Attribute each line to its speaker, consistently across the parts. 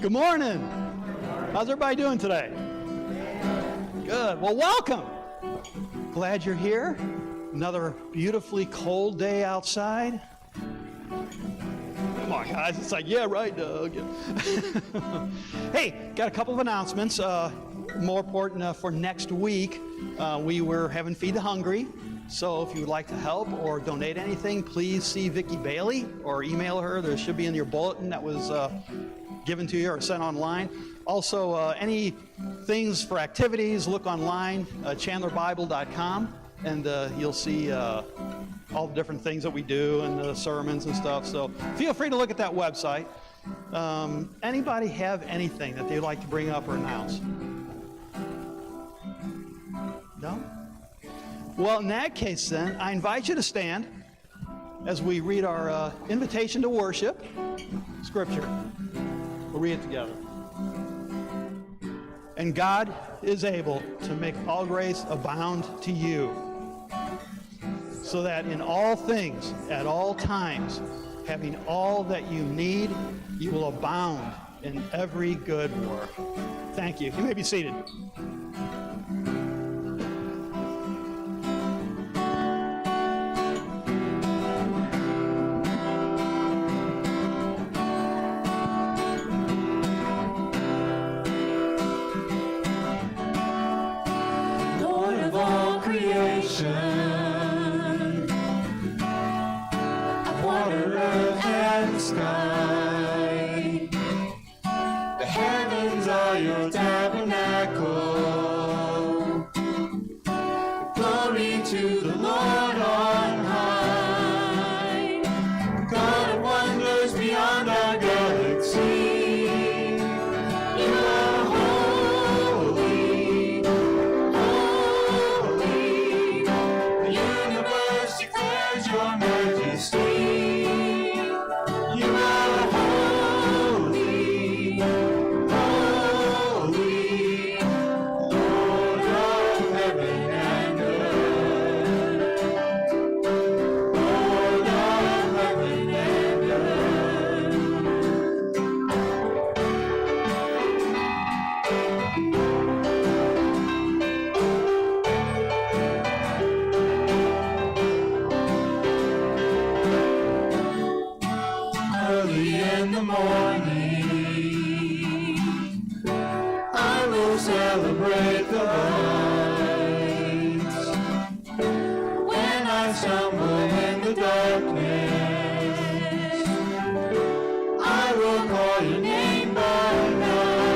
Speaker 1: Good morning. How's everybody doing today? Good. Well, welcome. Glad you're here. Another beautifully cold day outside. Come on, guys. It's like, yeah, right, Doug. Hey, got a couple of announcements. More important for next week, we were having Feed the Hungry. So if you would like to help or donate anything, please see Vicki Bailey or email her. There should be in your bulletin that was given to you or sent online. Also, any things for activities, look online, chandlerbible.com, and you'll see all the different things that we do and the sermons and stuff. So feel free to look at that website. Anybody have anything that they'd like to bring up or announce? No? Well, in that case then, I invite you to stand as we read our invitation to worship scripture. We'll read it together. And God is able to make all grace abound to you, so that in all things, at all times, having all that you need, you will abound in every good work. Thank you. You may be seated.
Speaker 2: Sky. The heavens are your tabernacle. Glory to the Lord on high. God of wonders beyond our galaxy. You are holy, holy. The universe declares your majesty. Celebrate the light. When I stumble in the darkness, I will call your name by night.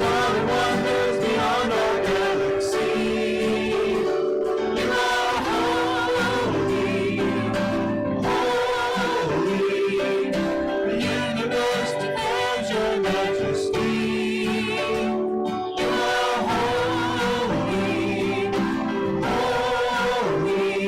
Speaker 2: God of wonders beyond our galaxy, you are holy, holy. The universe declares your majesty. Holy, holy.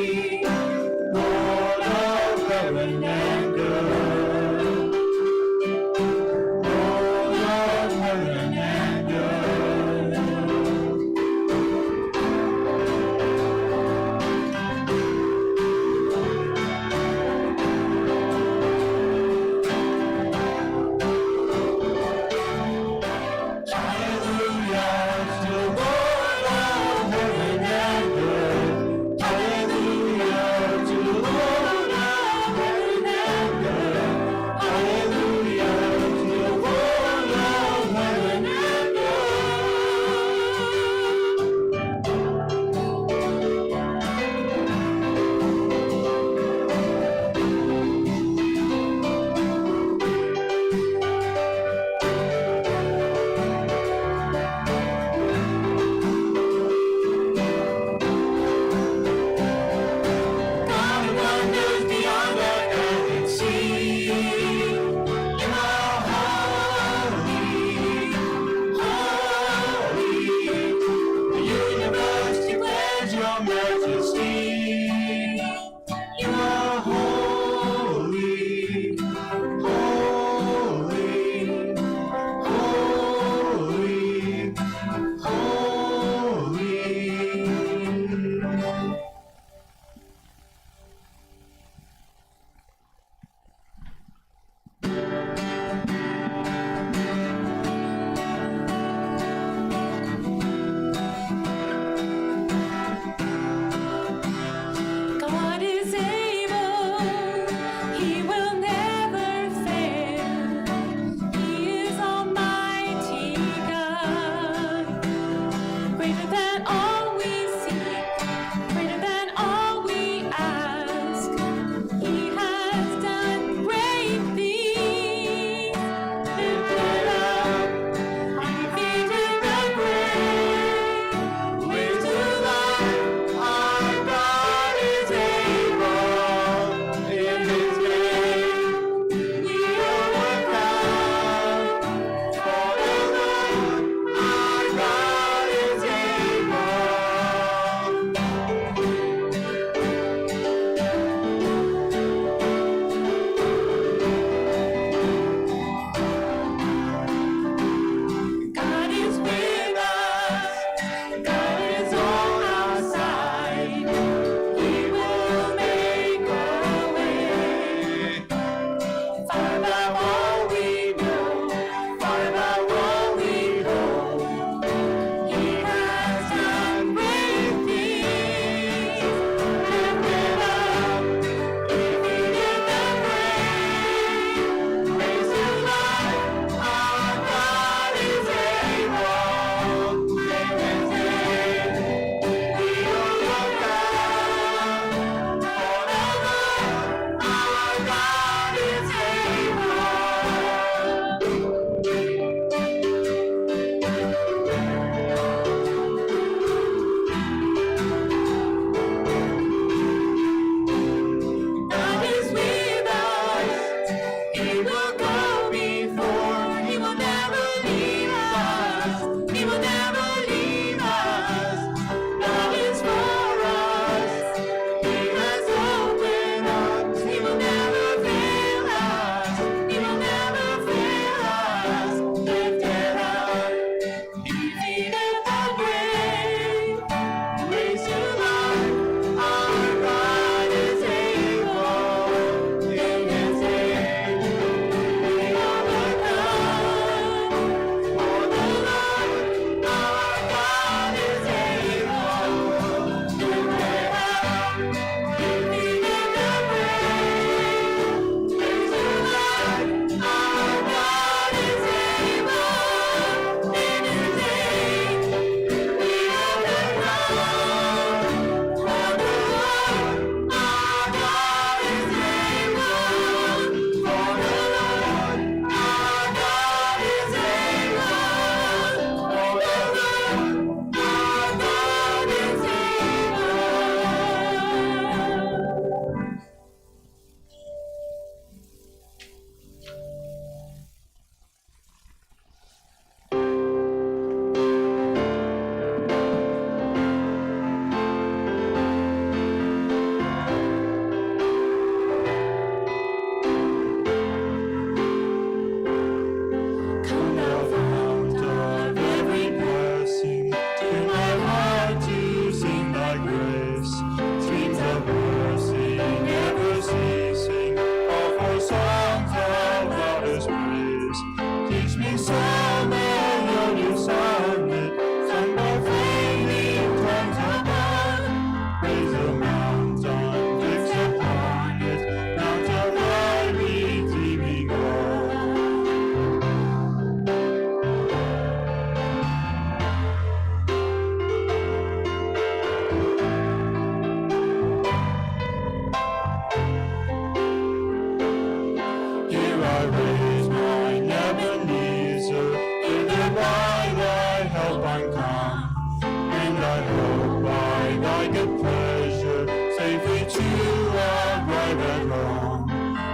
Speaker 2: like a pleasure, safely to arrive at home.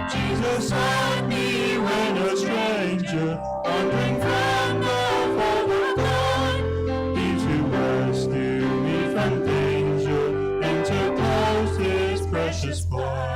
Speaker 2: Jesus sought me when a stranger, wandering from the fold of God. He to rescue me from danger, interposed his precious blood.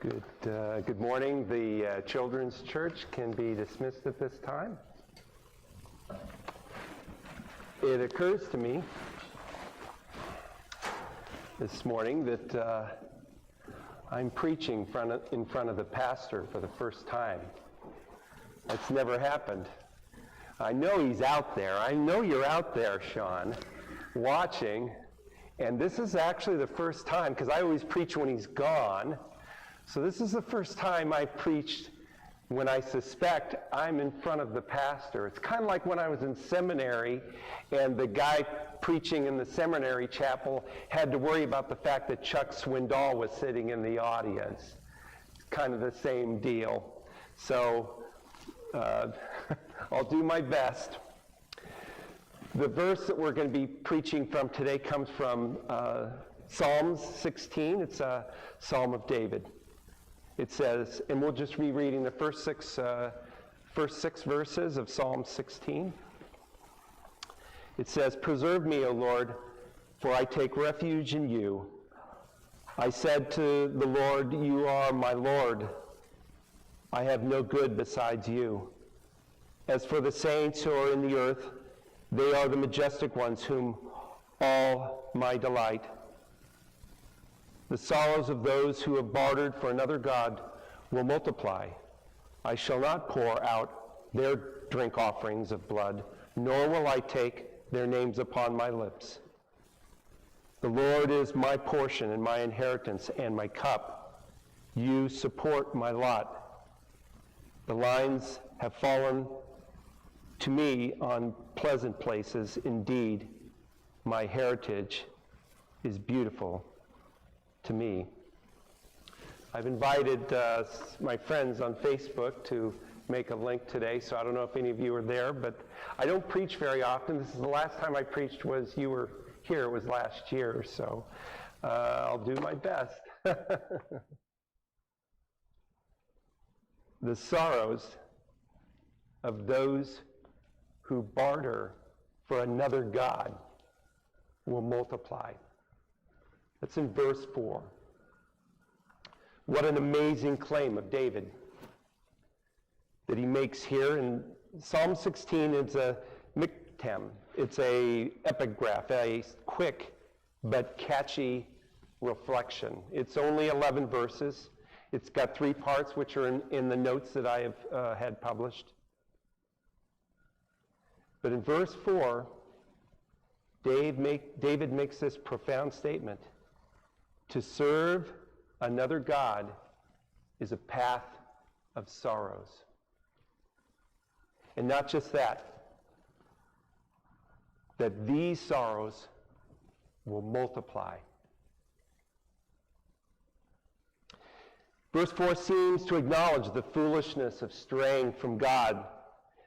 Speaker 3: Good morning. The Children's Church can be dismissed at this time. It occurs to me this morning that I'm preaching in front of the pastor for the first time. That's never happened. I know he's out there. I know you're out there, Sean, watching. And this is actually the first time, because I always preach when he's gone. So this is the first time I preached when I suspect I'm in front of the pastor. It's kind of like when I was in seminary and the guy preaching in the seminary chapel had to worry about the fact that Chuck Swindoll was sitting in the audience. It's kind of the same deal. So I'll do my best. The verse that we're going to be preaching from today comes from Psalms 16. It's a Psalm of David. It says, and we'll just be reading the first six verses of Psalm 16. It says, "Preserve me, O Lord, for I take refuge in you. I said to the Lord, you are my Lord. I have no good besides you. As for the saints who are in the earth, they are the majestic ones whom all my delight. The sorrows of those who have bartered for another god will multiply. I shall not pour out their drink offerings of blood, nor will I take their names upon my lips. The Lord is my portion and my inheritance and my cup. You support my lot. The lines have fallen to me on pleasant places. Indeed, my heritage is beautiful to me." I've invited my friends on Facebook to make a link today, so I don't know if any of you are there, but I don't preach very often. This is the last time I preached was you were here. It was last year, so I'll do my best. The sorrows of those who barter for another god will multiply. That's in verse 4. What an amazing claim of David that he makes here. And Psalm 16 is a miktam. It's a epigraph, a quick but catchy reflection. It's only 11 verses. It's got 3 parts, which are in the notes that I have had published. But in verse 4, David makes this profound statement. To serve another god is a path of sorrows. And not just that these sorrows will multiply. Verse 4 seems to acknowledge the foolishness of straying from God.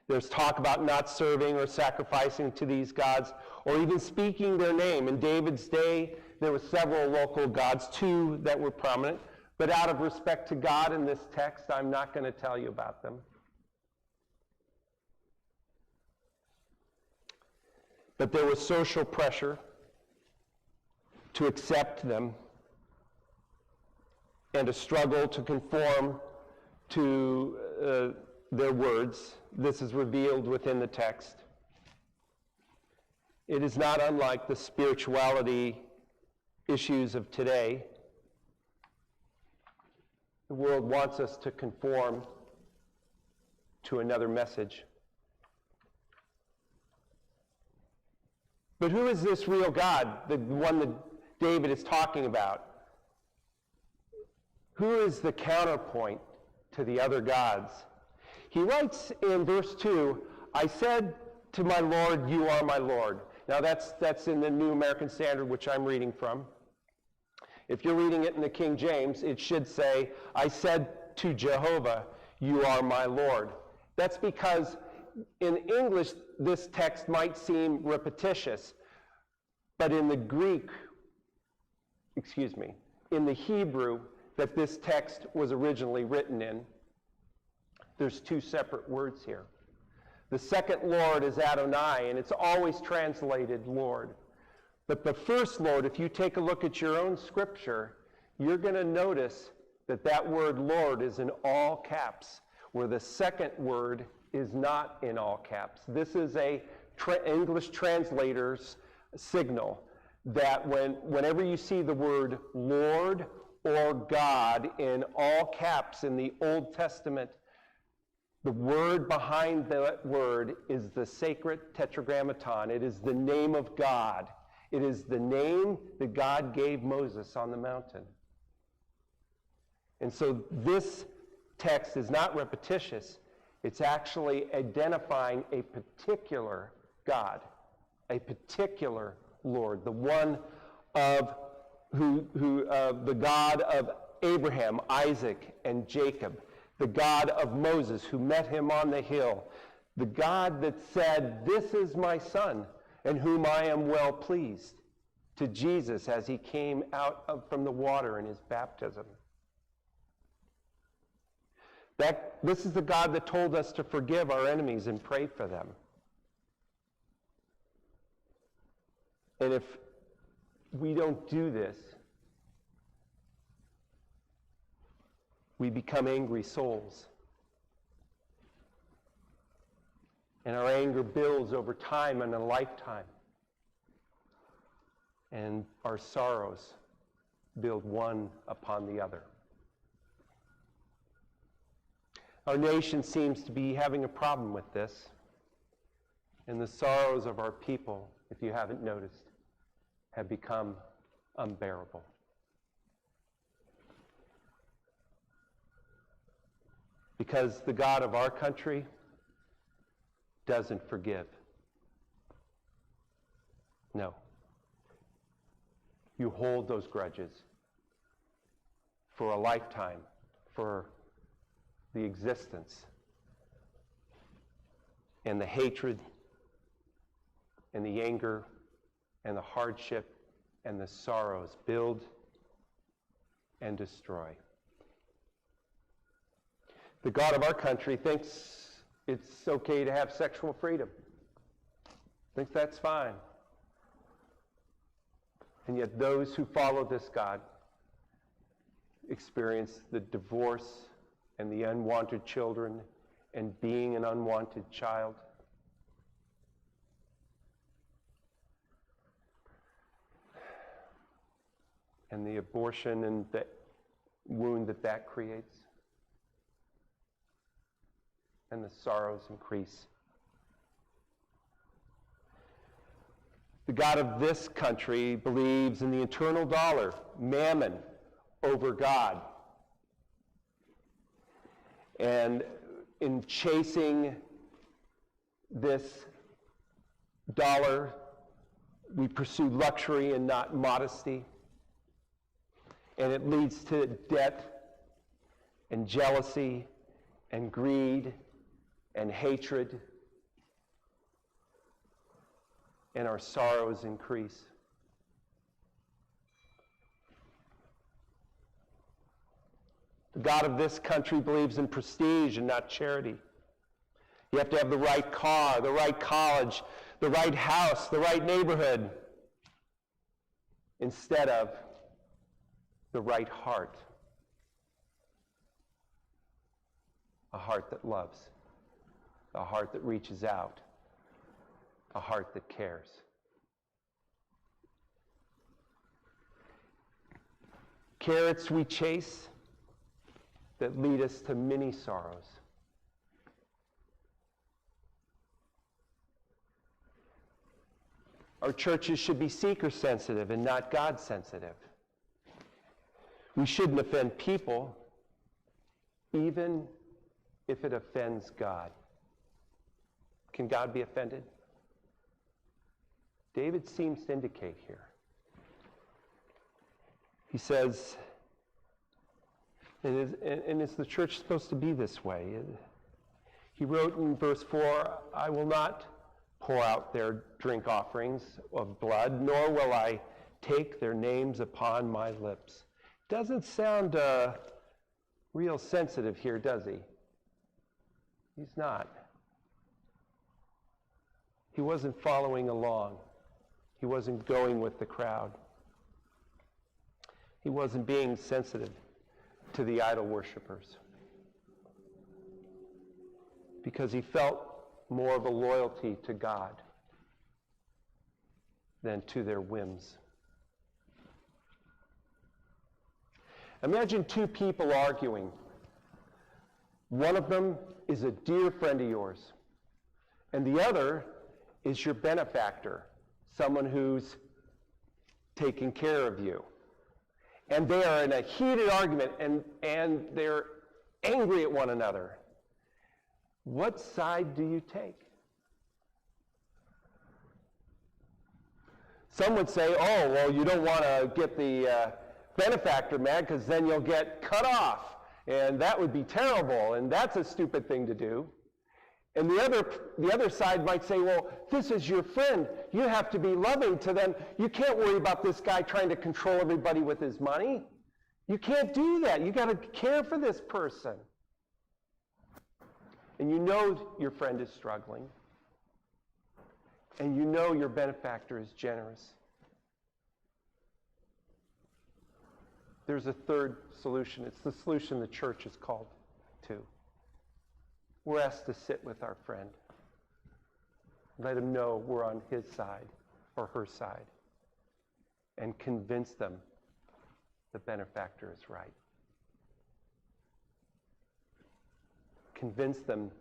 Speaker 3: There's talk about not serving or sacrificing to these gods or even speaking their name. In David's day, there were several local gods, 2 that were prominent. But out of respect to God in this text, I'm not going to tell you about them. But there was social pressure to accept them and a struggle to conform to their words. This is revealed within the text. It is not unlike the spirituality issues of today. The world wants us to conform to another message. But who is this real God, the one that David is talking about? Who is the counterpoint to the other gods? He writes in verse 2, I said to my Lord, you are my Lord. Now that's in the New American Standard, which I'm reading from. If you're reading it in the King James, it should say, I said to Jehovah, you are my Lord. That's because in English, this text might seem repetitious, but in the in the Hebrew that this text was originally written in, there's 2 separate words here. The second Lord is Adonai, and it's always translated Lord. But the first Lord, if you take a look at your own scripture, you're going to notice that word Lord is in all caps, where the second word is not in all caps. This is a English translator's signal that whenever you see the word Lord or God in all caps in the Old Testament, the word behind that word is the sacred tetragrammaton. It is the name of God. It is the name that God gave Moses on the mountain. And so this text is not repetitious. It's actually identifying a particular God, a particular Lord, the one of the God of Abraham, Isaac, and Jacob, the God of Moses who met him on the hill, the God that said, "This is my son, in whom I am well pleased," to Jesus as he came out from the water in his baptism. This is the God that told us to forgive our enemies and pray for them. And if we don't do this, we become angry souls. And our anger builds over time and a lifetime. And our sorrows build one upon the other. Our nation seems to be having a problem with this. And the sorrows of our people, if you haven't noticed, have become unbearable. Because the God of our country doesn't forgive. No. You hold those grudges for a lifetime, for the existence, and the hatred, and the anger, and the hardship, and the sorrows build and destroy. The God of our country thinks it's okay to have sexual freedom. Thinks that's fine. And yet those who follow this God experience the divorce and the unwanted children and being an unwanted child. And the abortion and the wound that creates. And the sorrows increase. The God of this country believes in the eternal dollar, mammon, over God. And in chasing this dollar, we pursue luxury and not modesty. And it leads to debt and jealousy and greed and hatred. And our sorrows increase. The God of this country believes in prestige and not charity. You have to have the right car, the right college, the right house, the right neighborhood, instead of the right heart. A heart that loves, a heart that reaches out, a heart that cares. Carrots we chase that lead us to many sorrows. Our churches should be seeker-sensitive and not God-sensitive. We shouldn't offend people, even if it offends God. Can God be offended? David seems to indicate here. He says, and is the church supposed to be this way? He wrote in verse 4, "I will not pour out their drink offerings of blood, nor will I take their names upon my lips." Doesn't sound real sensitive here, does he? He's not. He wasn't following along. He wasn't going with the crowd. He wasn't being sensitive to the idol worshipers, because he felt more of a loyalty to God than to their whims. Imagine two people arguing. One of them is a dear friend of yours, and the other is your benefactor, someone who's taking care of you. And they are in a heated argument, and they're angry at one another. What side do you take? Some would say, oh, well, you don't want to get the benefactor mad because then you'll get cut off, and that would be terrible, and that's a stupid thing to do. And the other side might say, well, this is your friend. You have to be loving to them. You can't worry about this guy trying to control everybody with his money. You can't do that. You got to care for this person. And you know your friend is struggling. And you know your benefactor is generous. There's a third solution. It's the solution the church is called to. We're asked to sit with our friend. Let him know we're on his side or her side. And convince them the benefactor is right. Convince them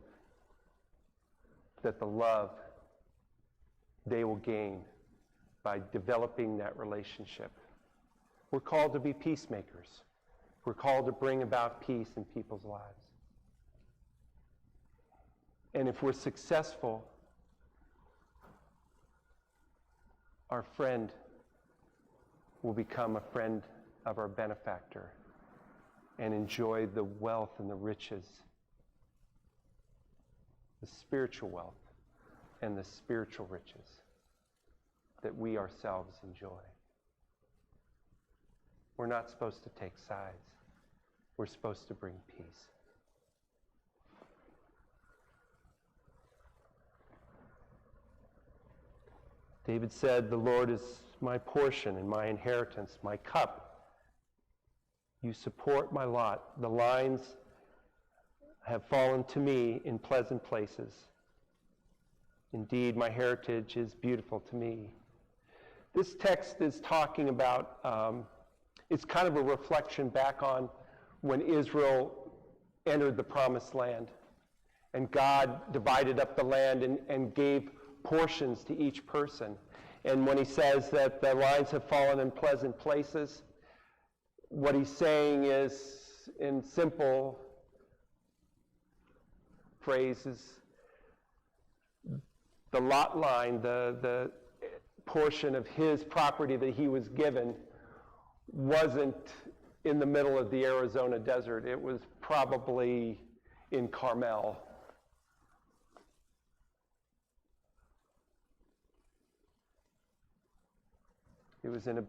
Speaker 3: that the love they will gain by developing that relationship. We're called to be peacemakers. We're called to bring about peace in people's lives. And if we're successful, our friend will become a friend of our benefactor and enjoy the wealth and the riches, the spiritual wealth and the spiritual riches that we ourselves enjoy. We're not supposed to take sides. We're supposed to bring peace. David said, the Lord is my portion and my inheritance, my cup. You support my lot. The lines have fallen to me in pleasant places. Indeed, my heritage is beautiful to me. This text is talking about, it's kind of a reflection back on when Israel entered the promised land. And God divided up the land and gave portions to each person. And when he says that the lines have fallen in pleasant places, what he's saying is, in simple phrases, the lot line, the portion of his property that he was given, wasn't in the middle of the Arizona desert. It was probably in Carmel. It was in a